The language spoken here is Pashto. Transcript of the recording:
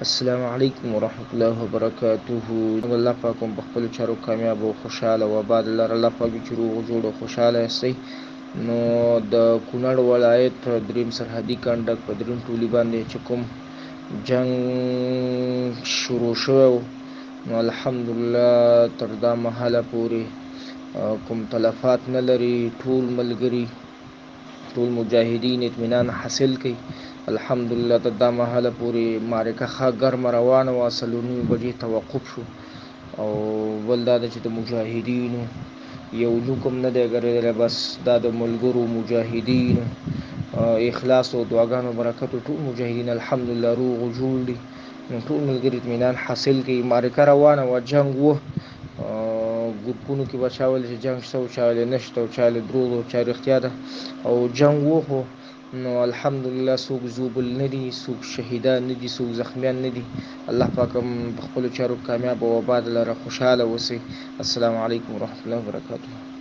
السلام علیکم ورحمت الله وبرکاته. الله پاک په خپل چارو کامیاب او خوشاله او آباد لره. الله پاک چې روغ جوړ او خوشاله یاستئ. نو د کونړ ولایت دریم سرحدي کنډک په دریم ټولي باندې چې کوم جنگ شروع شوی، نو الحمدلله تر دا مهاله پورې کوم تلفات نه لري. ټول ملګري، ټول مجاهدین اطمینان حاصل کړي. الحمدلله تر دا مهاله پورې معرکه ښه ګرمه روانه وه. 3:30 بجې توقف شو. او بل دا ده چې د مجاهدینو یو نوک هم نه دی ګرځېدلی، بس دا د ملګرو مجاهدینو اخلاص او دعاګانو برکت ټول مجاهدین الحمدلله روغ او جوړ دي. نو ټول ملګري اطمینان حاصل کړي. معرکه روانه وه، جنګ و. ګروپونو کې به چا ویل چې جنګ شته او چا ویل نشته او چا ویل دروغ او چا رښتیا ده. او جنګ و، خو نو الحمدلله څوک زوبل نه دي، څوک شهیدان نه دي، څوک زخمیان نه دي. الله پاک هم په خپلو چارو کامیاب او آباد لره. خوشحاله اوسئ. السلام علیکم ورحمت الله وبرکاته.